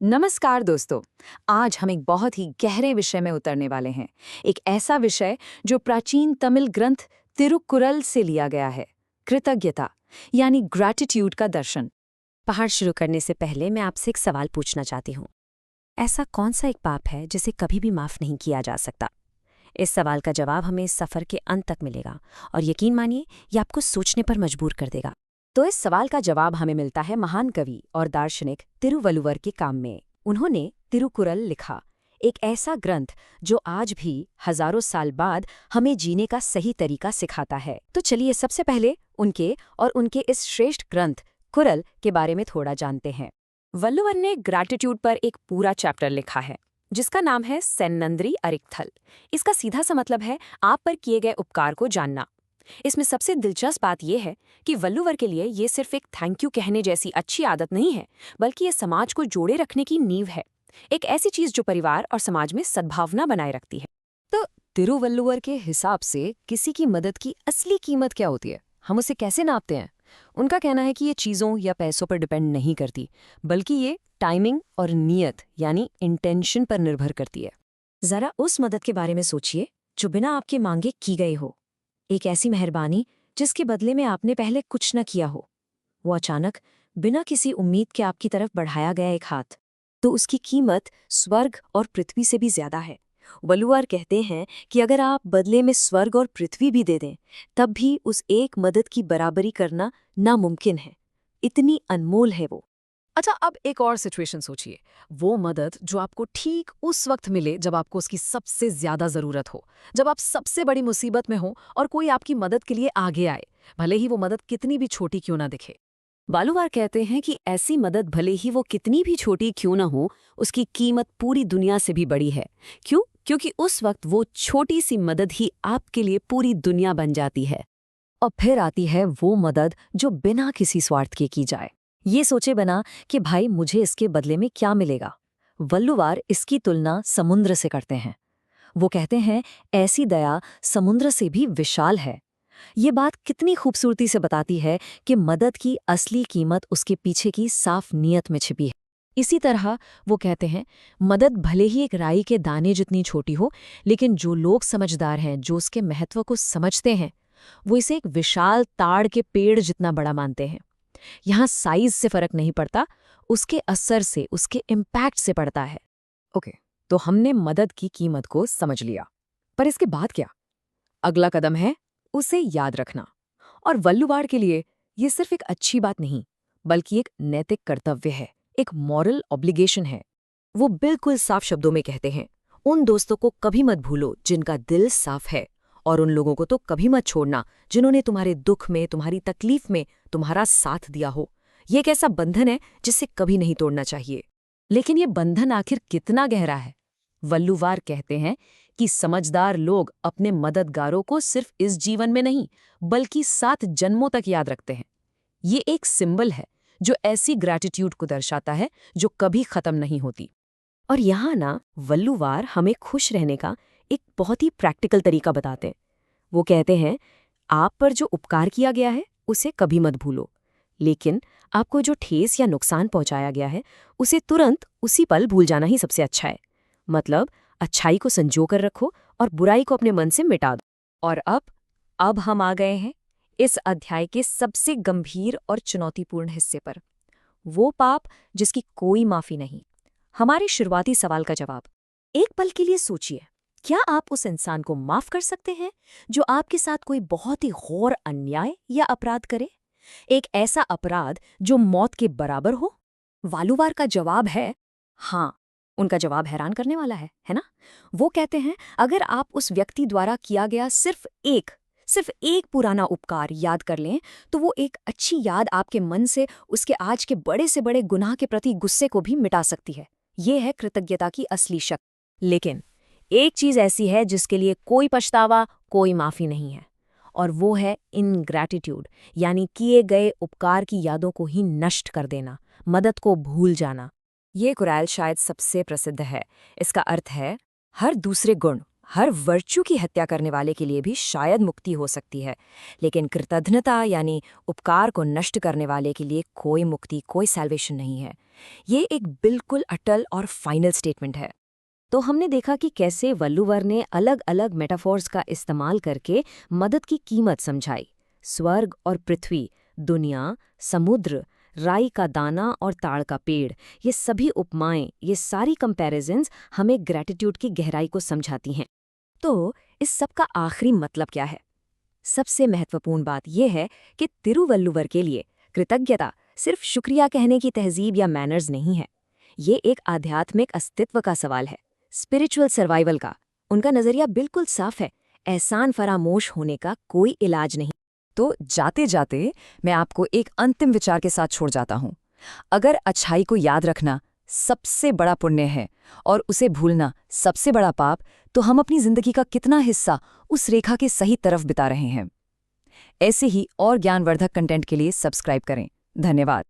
नमस्कार दोस्तों। आज हम एक बहुत ही गहरे विषय में उतरने वाले हैं। एक ऐसा विषय जो प्राचीन तमिल ग्रंथ तिरुकुरल से लिया गया है। कृतज्ञता यानी ग्रैटिट्यूड का दर्शन। पहाड़ शुरू करने से पहले मैं आपसे एक सवाल पूछना चाहती हूँ। ऐसा कौन सा एक पाप है जिसे कभी भी माफ़ नहीं किया जा सकता? इस सवाल का जवाब हमें इस सफ़र के अंत तक मिलेगा और यकीन मानिए ये आपको सोचने पर मजबूर कर देगा। तो इस सवाल का जवाब हमें मिलता है महान कवि और दार्शनिक तिरुवल्लुवर के काम में। उन्होंने तिरुकुरल लिखा, एक ऐसा ग्रंथ जो आज भी हजारों साल बाद हमें जीने का सही तरीका सिखाता है। तो चलिए सबसे पहले उनके इस श्रेष्ठ ग्रंथ कुरल के बारे में थोड़ा जानते हैं। वल्लुवर ने ग्रैटिट्यूड पर एक पूरा चैप्टर लिखा है जिसका नाम है सेन्नंद्री अरिक्थल। इसका सीधा सा मतलब है आप पर किए गए उपकार को जानना। इसमें सबसे दिलचस्प बात यह है कि वल्लुवर के लिए ये सिर्फ एक थैंक यू कहने जैसी अच्छी आदत नहीं है, बल्कि ये समाज को जोड़े रखने की नींव है। एक ऐसी चीज जो परिवार और समाज में सद्भावना बनाए रखती है। तो तिरुवल्लुवर के हिसाब से किसी की मदद की असली कीमत क्या होती है, हम उसे कैसे नापते हैं? उनका कहना है कि ये चीज़ों या पैसों पर डिपेंड नहीं करती, बल्कि ये टाइमिंग और नियत यानी इंटेंशन पर निर्भर करती है। ज़रा उस मदद के बारे में सोचिए जो बिना आपके मांगे की गई हो। एक ऐसी मेहरबानी जिसके बदले में आपने पहले कुछ न किया हो। वो अचानक बिना किसी उम्मीद के आपकी तरफ बढ़ाया गया एक हाथ, तो उसकी कीमत स्वर्ग और पृथ्वी से भी ज्यादा है। वल्लुवर कहते हैं कि अगर आप बदले में स्वर्ग और पृथ्वी भी दे दें, तब भी उस एक मदद की बराबरी करना नामुमकिन है। इतनी अनमोल है वो। अच्छा, अब एक और सिचुएशन सोचिए। वो मदद जो आपको ठीक उस वक्त मिले जब आपको उसकी सबसे ज्यादा जरूरत हो, जब आप सबसे बड़ी मुसीबत में हो और कोई आपकी मदद के लिए आगे आए, भले ही वो मदद कितनी भी छोटी क्यों ना दिखे। वालुवार कहते हैं कि ऐसी मदद भले ही वो कितनी भी छोटी क्यों न हो, उसकी कीमत पूरी दुनिया से भी बड़ी है। क्यों? क्योंकि उस वक्त वो छोटी सी मदद ही आपके लिए पूरी दुनिया बन जाती है। और फिर आती है वो मदद जो बिना किसी स्वार्थ के की जाए। ये सोचे बिना कि भाई मुझे इसके बदले में क्या मिलेगा। वल्लुवार इसकी तुलना समुद्र से करते हैं। वो कहते हैं ऐसी दया समुद्र से भी विशाल है। ये बात कितनी खूबसूरती से बताती है कि मदद की असली कीमत उसके पीछे की साफ नीयत में छिपी है। इसी तरह वो कहते हैं मदद भले ही एक राई के दाने जितनी छोटी हो, लेकिन जो लोग समझदार हैं, जो उसके महत्व को समझते हैं, वो इसे एक विशाल ताड़ के पेड़ जितना बड़ा मानते हैं। यहाँ साइज से फर्क नहीं पड़ता, उसके असर से, उसके इम्पैक्ट से पड़ता है। ओके, तो हमने मदद की कीमत को समझ लिया, पर इसके बाद क्या? अगला कदम है उसे याद रखना। और वल्लुवाड़ के लिए ये सिर्फ एक अच्छी बात नहीं, बल्कि एक नैतिक कर्तव्य है, एक मॉरल ऑब्लिगेशन है। वो बिल्कुल साफ शब्दों में कहते हैं, उन दोस्तों को कभी मत भूलो जिनका दिल साफ है, और उन लोगों को तो कभी मत छोड़ना जिन्होंने तुम्हारे दुख में, तुम्हारी तकलीफ में तुम्हारा साथ दिया हो। ये एक ऐसा बंधन है जिसे कभी नहीं तोड़ना चाहिए। लेकिन ये बंधन आखिर कितना गहरा है? वल्लुवार कहते हैं कि समझदार लोग अपने मददगारों को सिर्फ इस जीवन में नहीं, बल्कि 7 जन्मों तक याद रखते हैं। ये एक सिंबल है जो ऐसी ग्रैटिट्यूड को दर्शाता है जो कभी खत्म नहीं होती। और यहाँ ना वल्लुवार हमें खुश रहने का एक बहुत ही प्रैक्टिकल तरीका बताते हैं। वो कहते हैं आप पर जो उपकार किया गया है उसे कभी मत भूलो, लेकिन आपको जो ठेस या नुकसान पहुंचाया गया है उसे तुरंत उसी पल भूल जाना ही सबसे अच्छा है। मतलब अच्छाई को संजो कर रखो और बुराई को अपने मन से मिटा दो। और अब हम आ गए हैं इस अध्याय के सबसे गंभीर और चुनौतीपूर्ण हिस्से पर। वो पाप जिसकी कोई माफी नहीं। हमारे शुरुआती सवाल का जवाब। एक पल के लिए सोचिए, क्या आप उस इंसान को माफ कर सकते हैं जो आपके साथ कोई बहुत ही घोर अन्याय या अपराध करे? एक ऐसा अपराध जो मौत के बराबर हो? वालुवार का जवाब है हाँ। उनका जवाब हैरान करने वाला है ना? वो कहते हैं अगर आप उस व्यक्ति द्वारा किया गया सिर्फ एक पुराना उपकार याद कर लें, तो वो एक अच्छी याद आपके मन से उसके आज के बड़े से बड़े गुनाह के प्रति गुस्से को भी मिटा सकती है। ये है कृतज्ञता की असली शक्ति। लेकिन एक चीज ऐसी है जिसके लिए कोई पछतावा, कोई माफी नहीं है, और वो है इनग्रैटिट्यूड, यानी किए गए उपकार की यादों को ही नष्ट कर देना, मदद को भूल जाना। ये कुरैल शायद सबसे प्रसिद्ध है। इसका अर्थ है हर दूसरे गुण हर वर्च्यू की हत्या करने वाले के लिए भी शायद मुक्ति हो सकती है, लेकिन कृतज्ञता यानी उपकार को नष्ट करने वाले के लिए कोई मुक्ति, कोई सैल्वेशन नहीं है। ये एक बिल्कुल अटल और फाइनल स्टेटमेंट है। तो हमने देखा कि कैसे वल्लुवर ने अलग अलग मेटाफोर्स का इस्तेमाल करके मदद की कीमत समझाई। स्वर्ग और पृथ्वी, दुनिया, समुद्र, राई का दाना और ताड़ का पेड़, ये सभी उपमाएं, ये सारी कंपैरिजन्स हमें ग्रैटिट्यूड की गहराई को समझाती हैं। तो इस सब का आखिरी मतलब क्या है? सबसे महत्वपूर्ण बात यह है कि तिरुवल्लुवर के लिए कृतज्ञता सिर्फ शुक्रिया कहने की तहजीब या मैनर्स नहीं है। ये एक आध्यात्मिक अस्तित्व का सवाल है, स्पिरिचुअल सर्वाइवल का। उनका नजरिया बिल्कुल साफ है, एहसान फरामोश होने का कोई इलाज नहीं। तो जाते जाते मैं आपको एक अंतिम विचार के साथ छोड़ जाता हूं। अगर अच्छाई को याद रखना सबसे बड़ा पुण्य है और उसे भूलना सबसे बड़ा पाप, तो हम अपनी जिंदगी का कितना हिस्सा उस रेखा के सही तरफ बिता रहे हैं। ऐसे ही और ज्ञानवर्धक कंटेंट के लिए सब्सक्राइब करें। धन्यवाद।